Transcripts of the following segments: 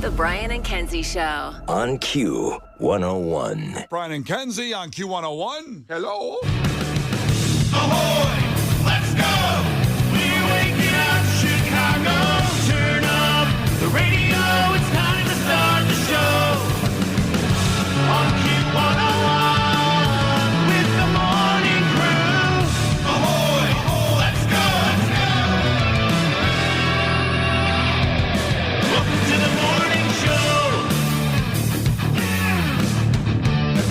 The Brian and Kenzie Show. On Q101. Brian and Kenzie on Q101. Hello. Ahoy! Let's go! We're waking up Chicago. Turn up the radio. It's time to start the show. On Q101 with the morning crew. Ahoy! Let's go! Welcome to the morning show.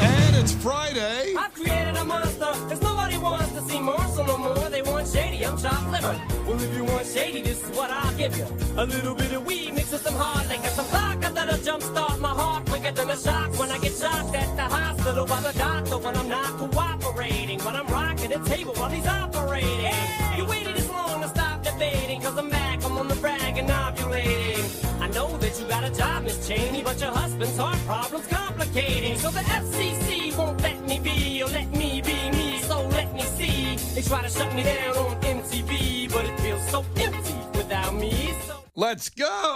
And it's Friday. I've created a monster, cause nobody wants to see Marshall no more. They want shady, I'm chopped liver. Well, if you want shady, this is what I'll give you. A little bit of weed mixed with some hard liquor, some vodka that'll jumpstart my heart quicker than a shock when I get shocked at the hospital by the doctor when I'm not cooperating. When I'm rocking the table while he's operating. Hey! You waited this long to stop debating, cause I'm back, I'm on the brag and ovulating. I know that you got a job, Miss Cheney, but your husband's heart problem's complicating. So the FCC won't let me be, or let me be me, so let me see. They try to shut me down on MTV, but it feels so empty without me. So Let's go.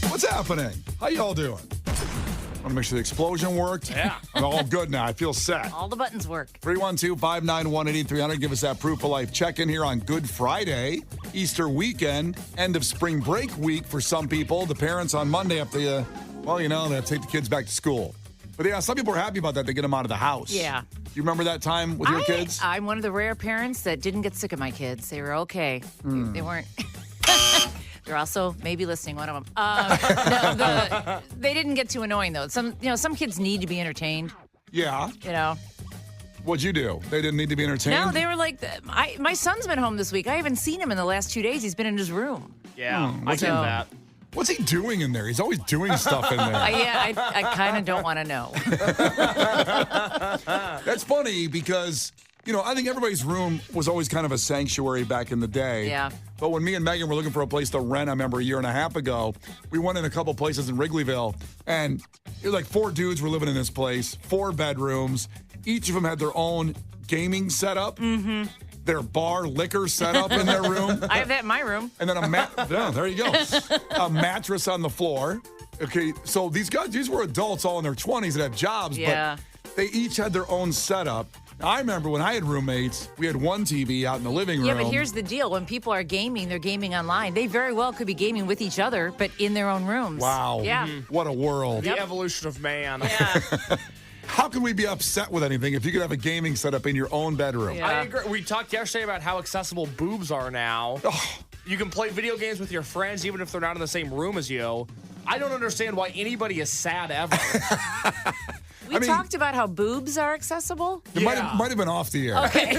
What's happening? How y'all doing? Want to make sure the explosion worked? Yeah. I'm all good now. I feel set. All the buttons work. 312-591-8300. Give us that proof of life. Check in here on Good Friday, Easter weekend, end of spring break week for some people. The parents on Monday have to, they have to take the kids back to school. But yeah, some people are happy about that. They get them out of the house. Yeah. Do you remember that time with your kids? I'm one of the rare parents that didn't get sick of my kids. They were okay. They weren't. They're also maybe listening. One of them. They didn't get too annoying though. Some kids need to be entertained. Yeah. What'd you do? They didn't need to be entertained? No, they were like, my son's been home this week. I haven't seen him in the last 2 days. He's been in his room. Yeah, I get that. What's he doing in there? He's always doing stuff in there. I kind of don't want to know. That's funny because, I think everybody's room was always kind of a sanctuary back in the day. Yeah. But when me and Megan were looking for a place to rent, I remember a year and a half ago, we went in a couple places in Wrigleyville, and it was like 4 dudes were living in this place, 4 bedrooms. Each of them had their own gaming setup. Mm-hmm. Their bar liquor set up in their room. I have that in my room. And then there you go. A mattress on the floor. Okay, so these were adults all in their 20s that had jobs, Yeah. but they each had their own setup. Now, I remember when I had roommates, we had one TV out in the living room. Yeah, but here's the deal. When people are gaming, they're gaming online. They very well could be gaming with each other, but in their own rooms. Wow. Yeah. What a world. The evolution of man. Yeah. How can we be upset with anything if you could have a gaming setup in your own bedroom? Yeah. I agree. We talked yesterday about how accessible boobs are now. You can play video games with your friends even if they're not in the same room as you. I don't understand why anybody is sad ever. We talked about how boobs are accessible. It might have been off the air. Okay. I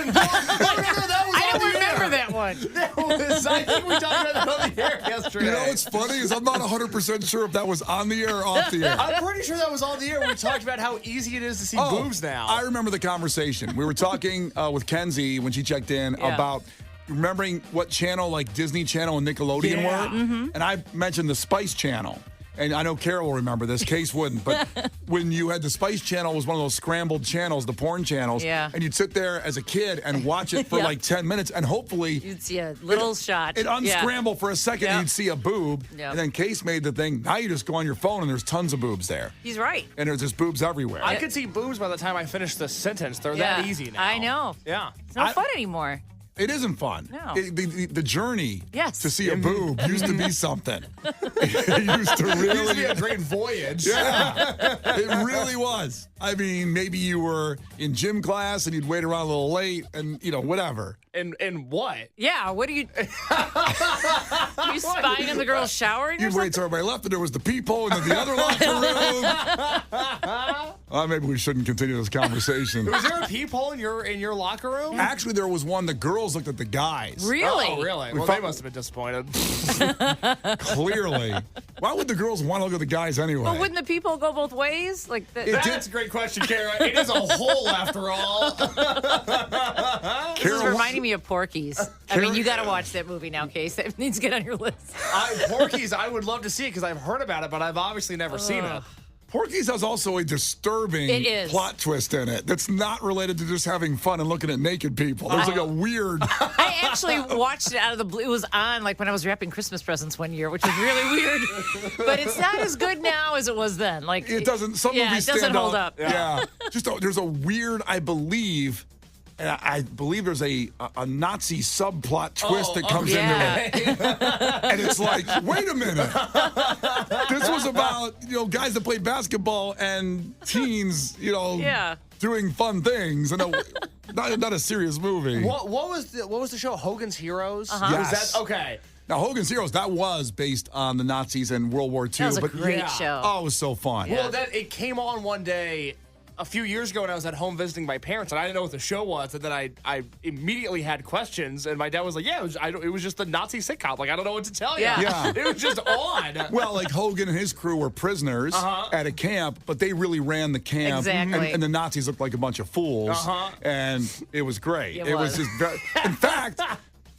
don't remember that one. I think we talked about that on the air yesterday. You know what's funny is I'm not 100% sure if that was on the air or off the air. I'm pretty sure that was on the air. We talked about how easy it is to see boobs now. I remember the conversation. We were talking with Kenzie when she checked in about remembering what channel, like Disney Channel and Nickelodeon were. Mm-hmm. And I mentioned the Spice Channel. And I know Carol will remember this. Case wouldn't. But when you had the Spice Channel, it was one of those scrambled channels, the porn channels. Yeah. And you'd sit there as a kid and watch it for like 10 minutes. And hopefully You'd see a little shot. It unscramble for a second and you'd see a boob. Yep. And then Case made the thing. Now you just go on your phone and there's tons of boobs there. He's right. And there's just boobs everywhere. I could see boobs by the time I finish the sentence. They're that easy now. I know. Yeah. It's not fun anymore. It isn't fun. No. The journey Yes. to see a boob used to be something. It used to really be a great voyage. Yeah, it really was. I mean, maybe you were in gym class and you'd wait around a little late and, whatever. And what? Yeah, what are you... you spying on the girls showering or You'd something? wait till everybody left and there was the peephole and then the other locker room. Maybe we shouldn't continue this conversation. Was there a peephole in your locker room? Actually, there was one. The girls looked at the guys. Really? Oh, really? Well, they must have been disappointed. Clearly. Why would the girls want to look at the guys anyway? But wouldn't the people go both ways? That's a great question, Kara. It is a hole after all. This is reminding me of Porky's. I mean, you got to watch that movie now, Case. That needs to get on your list. Porky's, I would love to see it because I've heard about it, but I've obviously never seen it. Porky's has also a disturbing It is. plot twist in it that's not related to just having fun and looking at naked people. There's like a weird. I actually watched it out of the blue. It was on like when I was wrapping Christmas presents one year, which was really weird. But it's not as good now as it was then. Like It doesn't. Some yeah, movies it doesn't stand hold out. up. Yeah. There's a weird. I believe. And I believe there's a Nazi subplot twist that comes into it. And it's like, wait a minute. This was about, guys that played basketball and teens, doing fun things. And not a serious movie. What was the show? Hogan's Heroes? Uh-huh. Yes. Was that okay? Now, Hogan's Heroes, that was based on the Nazis and World War II. That was a but great show. Oh, it was so fun. Well, it came on one day a few years ago when I was at home visiting my parents, and I didn't know what the show was. And then I immediately had questions, and my dad was like, "Yeah, it was just the Nazi sitcom. Like, I don't know what to tell you. Yeah. It was just on." Well, like Hogan and his crew were prisoners at a camp, but they really ran the camp. Exactly. And the Nazis looked like a bunch of fools. And it was great. It was. Just in fact,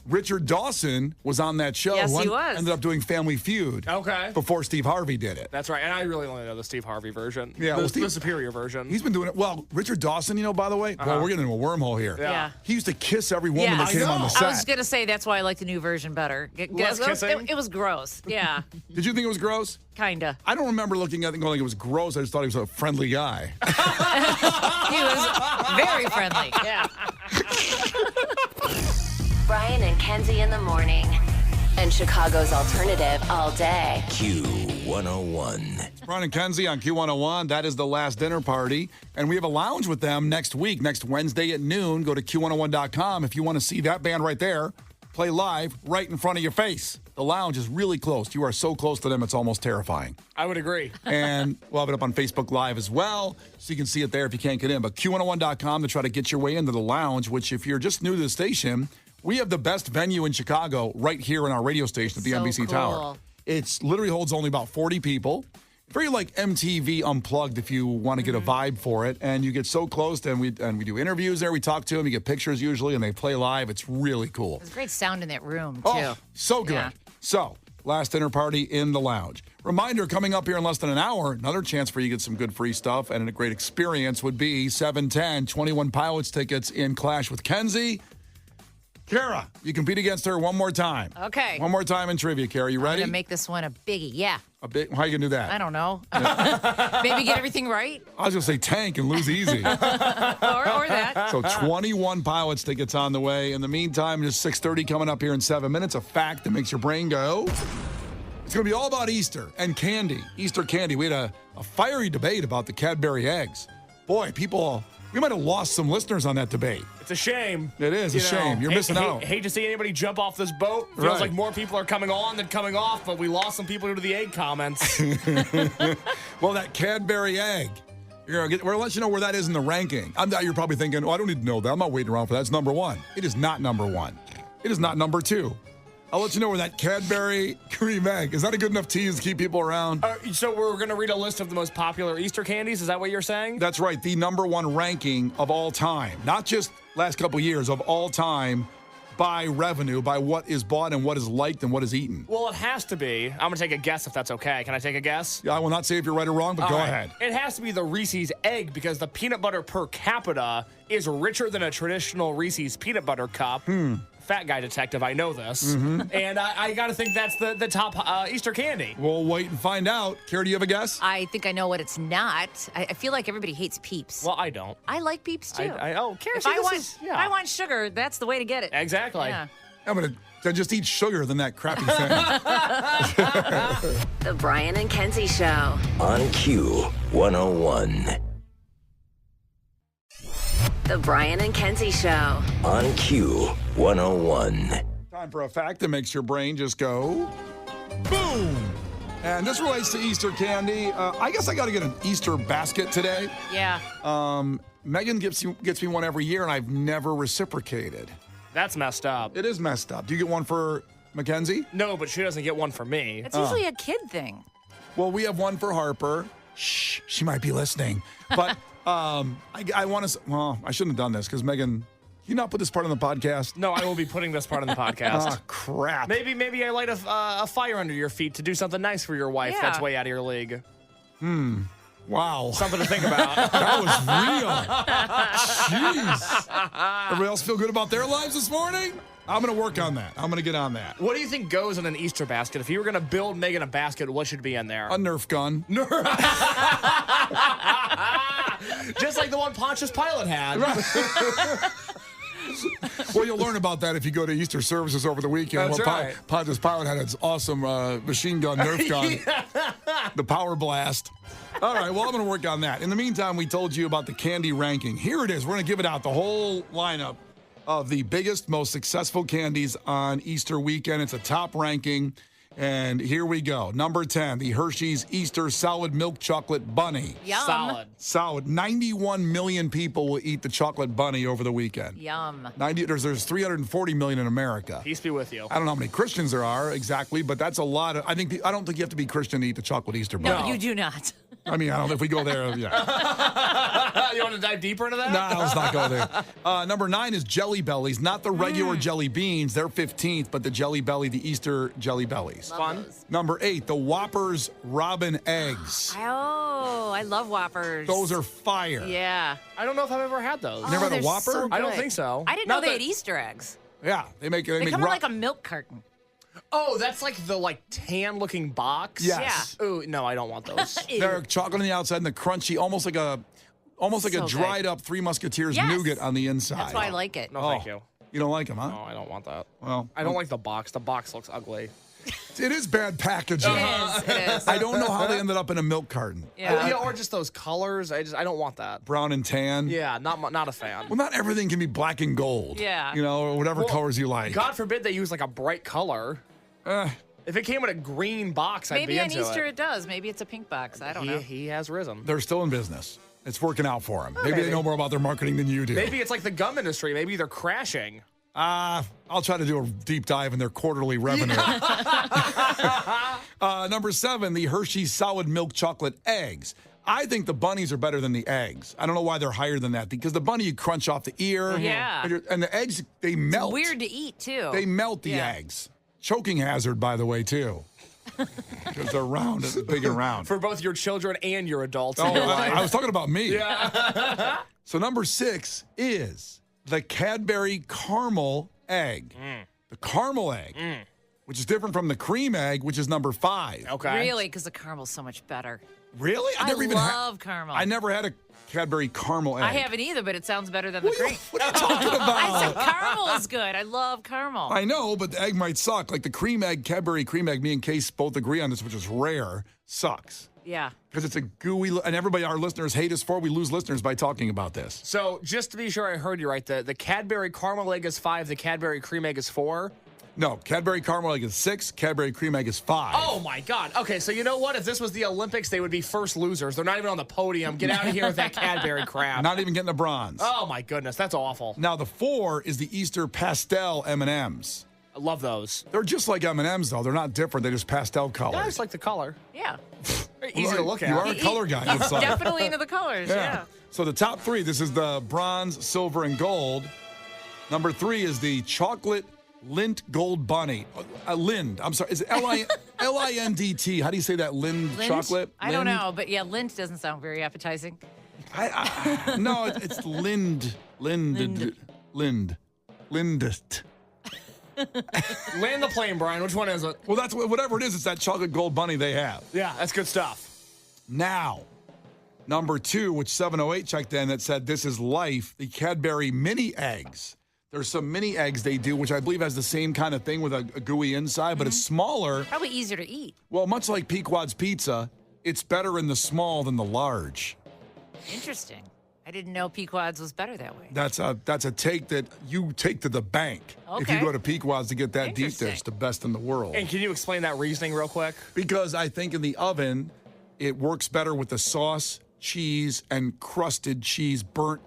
Richard Dawson was on that show. Yes, he was. Ended up doing Family Feud. Okay. Before Steve Harvey did it. That's right, and I really only know the Steve Harvey version. Yeah, the superior version. He's been doing it. Well, Richard Dawson, by the way, well, we're getting into a wormhole here. Yeah. He used to kiss every woman that Yes. came on the set. I was going to say that's why I like the new version better. Less kissing? It was gross. Yeah, Did you think it was gross? kind of. I don't remember looking at it and going, it was gross. I just thought he was a friendly guy. He was very friendly. Yeah. Brian and Kenzie in the morning. And Chicago's alternative all day. Q101. Brian and Kenzie on Q101. That is the last dinner party. And we have a lounge with them next week, next Wednesday at noon. Go to Q101.com if you want to see that band right there play live right in front of your face. The lounge is really close. You are so close to them, it's almost terrifying. I would agree. And we'll have it up on Facebook Live as well, so you can see it there if you can't get in. But Q101.com to try to get your way into the lounge, which if you're just new to the station, we have the best venue in Chicago right here in our radio station at the So NBC cool. Tower. It literally holds only about 40 people. Very like MTV Unplugged if you want to get a vibe for it. And you get so close, and we do interviews there. We talk to them. You get pictures usually, and they play live. It's really cool. There's great sound in that room, too. Oh, so good. Yeah. So, last dinner party in the lounge. Reminder, coming up here in less than an hour, another chance for you to get some good free stuff and a great experience would be 710 21 Pilots tickets in Clash with Kenzie. Kara, you compete against her one more time. Okay. One more time in trivia, Kara. You I'm ready? going to make this one a biggie. Yeah. A bit. How you going to do that? I don't know. Maybe get everything right I was going to say tank and lose easy. or that. So 21 Pilots tickets on the way. In the meantime, just 6:30 coming up here in 7 minutes. A fact that makes your brain go. It's going to be all about Easter and candy. Easter candy. We had a fiery debate about the Cadbury eggs. Boy, we might have lost some listeners on that debate. It's a shame. It is a shame. You're missing out. Hate to see anybody jump off this boat. Feels Right. like more people are coming on than coming off, but we lost some people due to the egg comments. Well, that Cadbury egg. We're going to let you know where that is in the ranking. You're probably thinking, I don't need to know that. I'm not waiting around for that. It's number one. It is not number one. It is not number two. I'll let you know where that Cadbury cream egg. Is that a good enough tease to keep people around? So we're going to read a list of the most popular Easter candies. Is that what you're saying? That's right. The number one ranking of all time. Not just last couple years, of all time by revenue, by what is bought and what is liked and what is eaten. Well, it has to be. I'm going to take a guess if that's okay. Can I take a guess? I will not say if you're right or wrong, but go ahead. It has to be the Reese's egg because the peanut butter per capita is richer than a traditional Reese's peanut butter cup. Fat guy detective, I know this. And I got to think that's the top Easter candy. We'll wait and find out. Kara, do you have a guess? I think I know what it's not. I feel like everybody hates Peeps. Well, I don't. I like Peeps, too. Kara, if see, I this want, is- if I want sugar, that's the way to get it. Exactly. Yeah. I'm going to just eat sugar than that crappy thing. The Brian and Kenzie Show. On Q101. The Brian and Kenzie Show. On Q101. Time for a fact that makes your brain just go boom. And this relates to Easter candy. I guess I got to get an Easter basket today. Yeah. Megan gets me one every year, and I've never reciprocated. That's messed up. It is messed up. Do you get one for Mackenzie? No, but she doesn't get one for me. It's usually a kid thing. Well, we have one for Harper. Shh, she might be listening. But I want to. Well, I shouldn't have done this because Megan. You not put this part on the podcast? No, I will be putting this part in the podcast. Ah, crap. Maybe I light a fire under your feet to do something nice for your wife Yeah. that's way out of your league. Wow. Something to think about. That was real. Jeez. Everybody else feel good about their lives this morning? I'm going to work on that. I'm going to get on that. What do you think goes in an Easter basket? If you were going to build Megan a basket, what should be in there? A Nerf gun. Just like the one Pontius Pilate had. Well, you'll learn about that if you go to Easter services over the weekend. That's right. Pontius Pilate had his awesome machine gun, Nerf gun, the Power Blast. All right, well, I'm going to work on that. In the meantime, we told you about the candy ranking. Here it is. We're going to give it out, the whole lineup of the biggest, most successful candies on Easter weekend. It's a top ranking. And here we go. Number 10, the Hershey's Easter Solid Milk Chocolate Bunny. Yum. Solid. 91 million people will eat the chocolate bunny over the weekend. Yum. There's 340 million in America. Peace be with you. I don't know how many Christians there are exactly, but that's a lot. I don't think you have to be Christian to eat the chocolate Easter bunny. No, you do not. I mean, I don't know if we go there. Yeah. You want to dive deeper into that? No, let's not go there. Number 9 is Jelly Bellies, not the regular jelly beans. They're 15th, but the Jelly Belly, the Easter Jelly Bellies. Fun. Number 8, the Whoppers Robin Eggs. Oh, I love Whoppers. Those are fire. Yeah. I don't know if I've ever had those. Never had a they're Whopper? so I don't good. think so. I didn't Not know they that- had Easter eggs. Yeah, they make They come in like a milk carton. Oh, that's like the tan-looking box? Yes. Yeah. Ooh, no, I don't want those. They're chocolate on the outside and the crunchy, almost like a So dried good. up Three Musketeers Yes. nougat on the inside. That's why I like it. No, thank you. You don't like them, huh? No, I don't want that. Well, I don't like the box. The box looks ugly. it is bad packaging. It is. I don't know how they ended up in a milk carton. Yeah. Or just those colors. I don't want that. Brown and tan. Yeah, not a fan. Well, not everything can be black and gold. Yeah. You know, or whatever Well, colors you like. God forbid they use like a bright color. If it came in a green box, I'd Maybe be on into Easter it. it does. Maybe it's a pink box. I don't know. He has risen. They're still in business. It's working out for them. Maybe they maybe. know more about their marketing than you do. Maybe it's like the gum industry. Maybe they're crashing. I'll try to do a deep dive in their quarterly revenue. Number 7, the Hershey's Solid Milk Chocolate Eggs. I think the bunnies are better than the eggs. I don't know why they're higher than that, because the bunny you crunch off the ear. Yeah. And the eggs, they melt. Weird to eat, too. They melt the Yeah. eggs. Choking hazard, by the way, too. Because they're round, and big and round. For both your children and your adults Oh, in your life. I was talking about me. Yeah. So number 6 is the Cadbury Caramel Egg. The caramel egg, which is different from the cream egg, which is number 5. Okay. Really? Because the caramel's so much better. Really? I love caramel. I never had a Cadbury caramel egg. I haven't either, but it sounds better than the cream. What are you talking about? I said caramel is good. I love caramel. I know, but the egg might suck. Like the cream egg, Cadbury cream egg, me and Case both agree on this, which is rare, sucks. Yeah. Because it's a gooey, and everybody, our listeners hate us for. We lose listeners by talking about this. So just to be sure I heard you right, the Cadbury caramel egg is 5, the Cadbury cream egg is 4. No, Cadbury caramel egg is 6, Cadbury cream egg is 5. Oh my God. Okay, so you know what? If this was the Olympics, they would be first losers. They're not even on the podium. Get out of here with that Cadbury crap. Not even getting a bronze. Oh my goodness, that's awful. Now the 4 is the Easter pastel M&Ms. I love those. They're just like M&Ms though. They're not different. They're just pastel colors. Yeah, I just like the color. Yeah. Very easy to look at. You are a color guy. it looks like. Definitely into the colors. Yeah. So the top 3, this is the bronze, silver, and gold. Number 3 is the chocolate Lindt Gold Bunny. Lind. I'm sorry. Is it Lindt? How do you say that? Lind Lindt? chocolate? I don't Lind? know, but yeah, Lindt doesn't sound very appetizing. No, it's Lind. Lind. Lindt. Land the plane, Brian. Which one is it? Well, that's whatever it is. It's that chocolate gold bunny they have. Yeah, that's good stuff. Now, number 2, which 708 checked in, that said this is life, the Cadbury mini eggs. There's some mini eggs they do, which I believe has the same kind of thing with a gooey inside, but it's smaller. Probably easier to eat. Well, much like Pequod's pizza, it's better in the small than the large. Interesting. I didn't know Pequod's was better that way. That's a take that you take to the bank. If you Okay. go to Pequod's to get that deep Interesting. dish, the best in the world. And can you explain that reasoning real quick? Because I think in the oven, it works better with the sauce, cheese, and crusted cheese burnt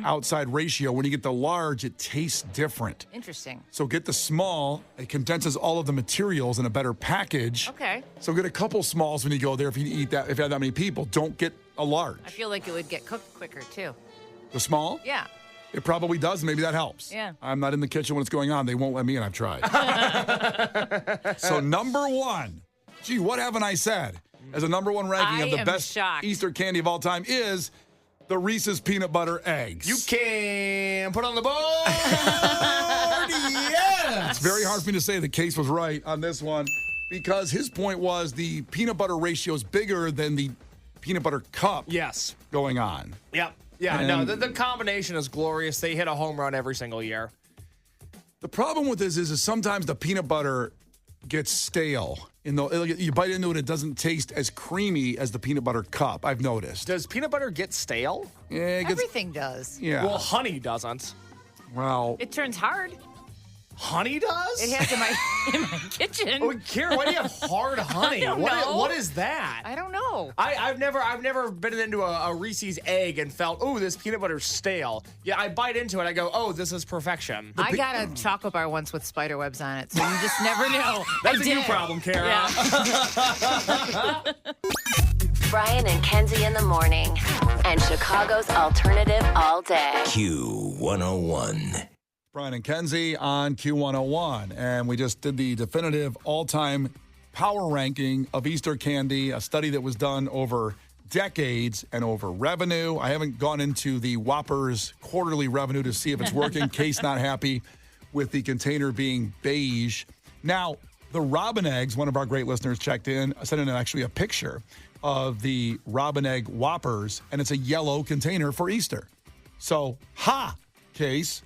outside ratio. When you get the large, it tastes different. Interesting. So get the small. It condenses all of the materials in a better package. Okay. So get a couple smalls when you go there if you eat that. If you have that many people, don't get a large. I feel like it would get cooked quicker, too. The small? Yeah. It probably does. Maybe that helps. Yeah. I'm not in the kitchen when it's going on. They won't let me in. I've tried. So number 1. Gee, what haven't I said? as a number one ranking I of the am best shocked. Easter candy of all time is the Reese's Peanut Butter Eggs. You can put on the board. Yes. It's very hard for me to say the case was right on this one because his point was the peanut butter ratio is bigger than the peanut butter cup Yes. going on. Yep. Yeah, And- no, the combination is glorious. They hit a home run every single year. The problem with this is sometimes the peanut butter gets stale. You bite into it, it doesn't taste as creamy as the peanut butter cup, I've noticed. Does peanut butter get stale? Yeah, it gets, Everything does. yeah. Well, honey doesn't. Well, It turns hard. Honey does? It has in my kitchen. Oh, Karen, why do you have hard honey? don't What- know. what is that? I don't know. I've never been into a Reese's egg and felt, oh, this peanut butter's stale. Yeah, I bite into it, I go, oh, this is perfection. I got a chocolate bar once with spider webs on it, so you just never know. That's I a you did. problem, Kara. Yeah. Brian and Kenzie in the morning. And Chicago's alternative all day. Q101. Brian and Kenzie on Q101, and we just did the definitive all-time power ranking of Easter candy, a study that was done over decades and over revenue. I haven't gone into the Whoppers quarterly revenue to see if it's working. Case not happy with the container being beige. Now, the Robin Eggs, one of our great listeners checked in, sent in actually a picture of the Robin Egg Whoppers, and it's a yellow container for Easter. So, Case.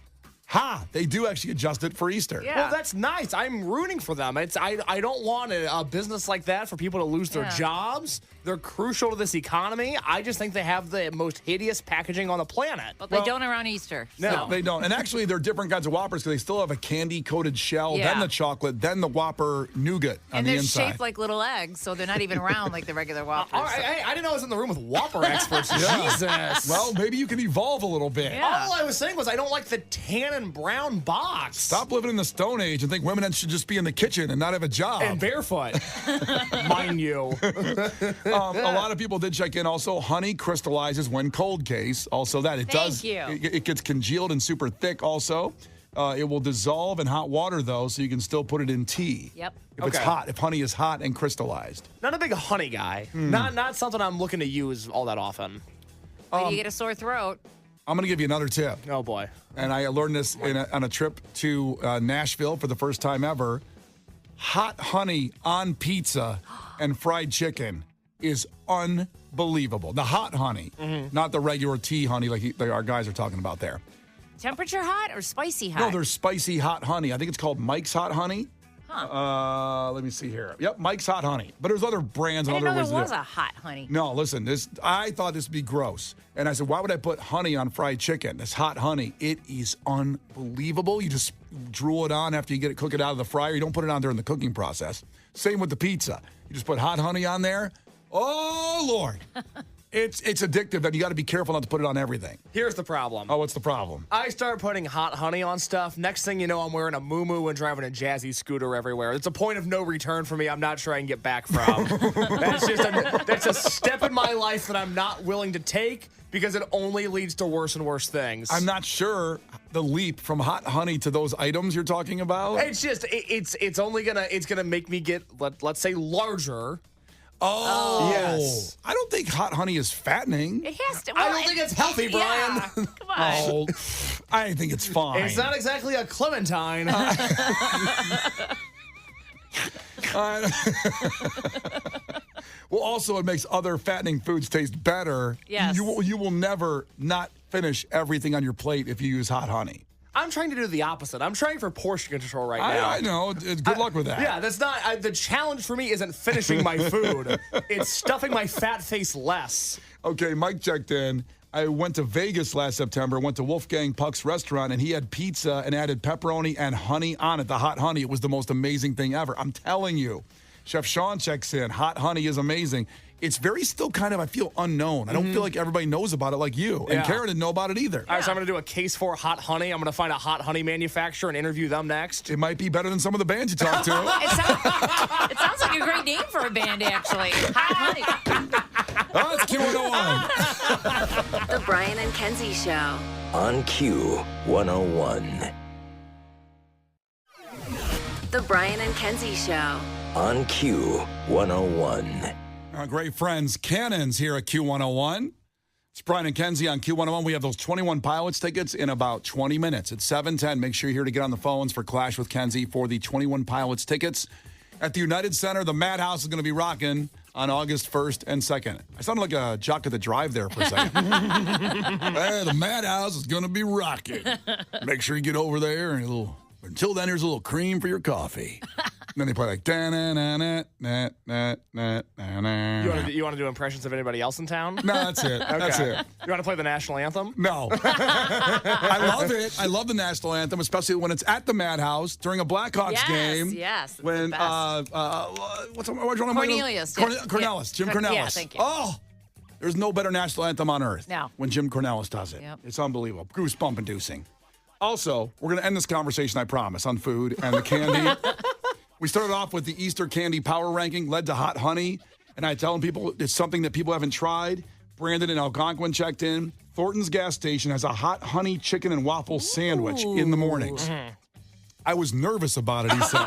They do actually adjust it for Easter. Yeah. Well, that's nice. I'm rooting for them. I don't want a business like that for people to lose their Yeah. jobs. They're crucial to this economy. I just think they have the most hideous packaging on the planet. But they don't around Easter. No. so. They don't. And actually, they're different kinds of Whoppers because they still have a candy-coated shell, Yeah. then the chocolate, then the Whopper nougat on And the they're inside. shaped like little eggs, so they're not even round like the regular Whoppers. All right, I didn't know I was in the room with Whopper experts. Jesus. Well, maybe you can evolve a little bit. Yeah. All I was saying was I don't like the tan and brown box. Stop living in the Stone Age and think women should just be in the kitchen and not have a job. And barefoot. Mind you. A lot of people did check in also. Honey crystallizes when cold, Case. Also that. It Thank does. you. It gets congealed and super thick also. It will dissolve in hot water, though, so you can still put it in tea. Yep. If it's Okay. hot, if honey is hot and crystallized. Not a big honey guy. Not something I'm looking to use all that often. When you get a sore throat. I'm going to give you another tip. Oh, boy. And I learned this on a trip to Nashville for the first time ever. Hot honey on pizza and fried chicken is unbelievable. The hot honey, not the regular tea honey like our guys are talking about there. Temperature hot or spicy hot? No, there's spicy hot honey. I think it's called Mike's Hot Honey. Let me see here. Yep, Mike's Hot Honey. But there's other brands I and didn't other know ways there to was do it. a hot honey. No, listen, I thought this would be gross. And I said, why would I put honey on fried chicken? This hot honey, it is unbelievable. You just drool it on after you cook it out of the fryer. You don't put it on during the cooking process. Same with the pizza. You just put hot honey on there. Oh, Lord. It's addictive, and you got to be careful not to put it on everything. Here's the problem. Oh, what's the problem? I start putting hot honey on stuff. Next thing you know, I'm wearing a muumuu and driving a jazzy scooter everywhere. It's a point of no return for me. I'm not sure I can get back from. That's a step in my life that I'm not willing to take because it only leads to worse and worse things. I'm not sure the leap from hot honey to those items you're talking about. It's just it's only gonna make me get let's say larger. Oh, Yes. I don't think hot honey is fattening. It has to. I don't think it's healthy, Brian. Yeah, come on. Oh, I think it's fine. It's not exactly a clementine. Well, also, it makes other fattening foods taste better. Yes. You will never not finish everything on your plate if you use hot honey. I'm trying to do the opposite. I'm trying for portion control right now. I know. Good luck with that. Yeah, that's not the challenge for me. Isn't finishing my food. It's stuffing my fat face less. Okay, Mike checked in. I went to Vegas last September, went to Wolfgang Puck's restaurant, and he had pizza and added pepperoni and honey on it, the hot honey. It was the most amazing thing ever. I'm telling you. Chef Sean checks in. Hot honey is amazing. It's very still kind of, I feel, unknown. I don't feel like everybody knows about it like you. And Yeah. Karen didn't know about it either. All right, so I'm going to do a case for hot honey. I'm going to find a hot honey manufacturer and interview them next. It might be better than some of the bands you talk to. It sounds like a great name for a band, actually. Hot honey. Oh, it's Q101. The Brian and Kenzie Show. On Q101. The Brian and Kenzie Show. On Q101. Our great friends, Cannons, here at Q101. It's Brian and Kenzie on Q101. We have those 21 Pilots tickets in about 20 minutes. It's 7:10. Make sure you're here to get on the phones for Clash with Kenzie for the 21 Pilots tickets. At the United Center, the Madhouse is going to be rocking on August 1st and 2nd. I sounded like a jock at the drive there for a second. Hey, the Madhouse is going to be rocking. Make sure you get over there. And until then, here's a little cream for your coffee. And then they play like da-na-na-na-na-na-na-na. You want to do impressions of anybody else in town? No, that's it. That's it. You want to play the national anthem? No. I love it. I love the national anthem, especially when it's at the Madhouse during a Blackhawks game. Yes. When what's one of my Cornelius. Cornelius. Jim Cornelius. Yeah, thank you. Oh, there's no better national anthem on earth. No. When Jim Cornelius does it. Yep. It's unbelievable. Goosebump inducing. Also, we're going to end this conversation, I promise, on food and the candy. We started off with the Easter candy power ranking, led to hot honey. And I tell people it's something that people haven't tried. Brandon in Algonquin checked in. Thornton's gas station has a hot honey chicken and waffle sandwich in the mornings. Mm-hmm. I was nervous about it, he said.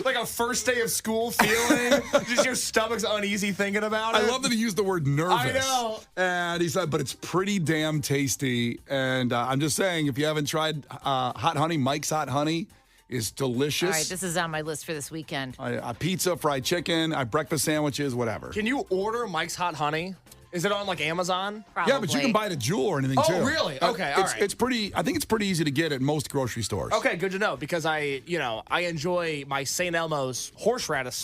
Like a first day of school feeling? Just your stomach's uneasy thinking about it? I love that he used the word nervous. I know. And he said, but it's pretty damn tasty. And I'm just saying, if you haven't tried hot honey, Mike's Hot Honey is delicious. All right, this is on my list for this weekend. Pizza, fried chicken, breakfast sandwiches, whatever. Can you order Mike's Hot Honey? Is it on like Amazon? Probably. Yeah, but you can buy it at Jewel or anything too. Oh, really? Okay, all right. It's pretty. I think it's pretty easy to get at most grocery stores. Okay, good to know because I enjoy my St. Elmo's horseradish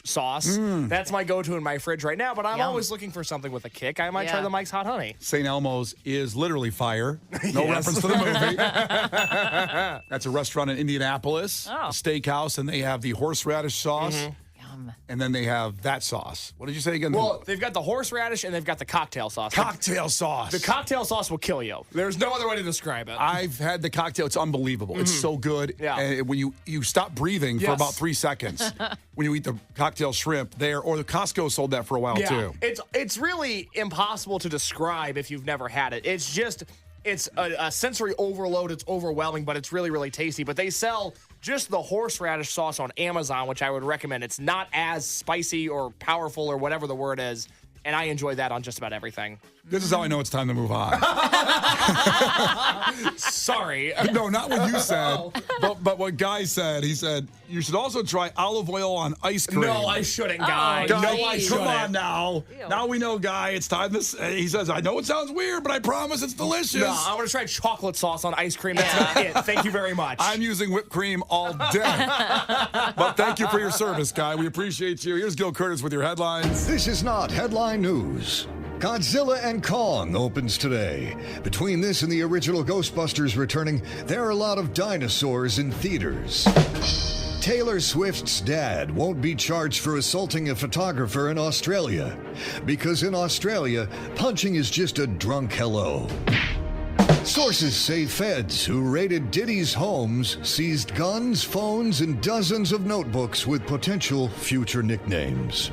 sauce. That's my go-to in my fridge right now. But I'm Yum. always looking for something with a kick. I might try Yeah. the Mike's Hot Honey. St. Elmo's is literally fire. No Yes. reference to the movie. That's a restaurant in Indianapolis, Oh. a steakhouse, and they have the horseradish sauce. Mm-hmm. Yum. And then they have that sauce. What did you say again? Well, they've got the horseradish and they've got the cocktail sauce. Cocktail sauce. The cocktail sauce will kill you. There's no other way to describe it. I've had the cocktail. It's unbelievable. It's so good. Yeah. And when you stop breathing for Yes. about 3 seconds when you eat the cocktail shrimp there, or the Costco sold that for a while too. It's really impossible to describe if you've never had it. It's just it's a sensory overload. It's overwhelming, but it's really, really tasty. But they sell just the horseradish sauce on Amazon, which I would recommend. It's not as spicy or powerful or whatever the word is, and I enjoy that on just about everything. This is how I know it's time to move on. Sorry. No, not what you said, but what Guy said. He said, you should also try olive oil on ice cream. No, I shouldn't, Guy. Guy, No, I shouldn't. come on now. Ew. Now we know, Guy. It's time to. He says, I know it sounds weird, but I promise it's delicious. No, I want to try chocolate sauce on ice cream. That's not it. Thank you very much. I'm using whipped cream all day. But thank you for your service, Guy. We appreciate you. Here's Gil Curtis with your headlines. This is not headline news. Godzilla and Kong opens today. Between this and the original Ghostbusters returning, there are a lot of dinosaurs in theaters. Taylor Swift's dad won't be charged for assaulting a photographer in Australia, because in Australia, punching is just a drunk hello. Sources say feds who raided Diddy's homes seized guns, phones, and dozens of notebooks with potential future nicknames.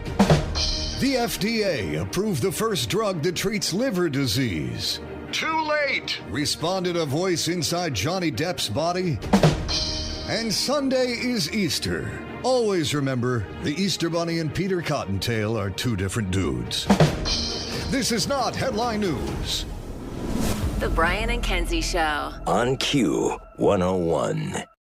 The FDA approved the first drug that treats liver disease. Too late, responded a voice inside Johnny Depp's body. And Sunday is Easter. Always remember, the Easter Bunny and Peter Cottontail are two different dudes. This is not headline news. The Brian and Kenzie Show. On Q101.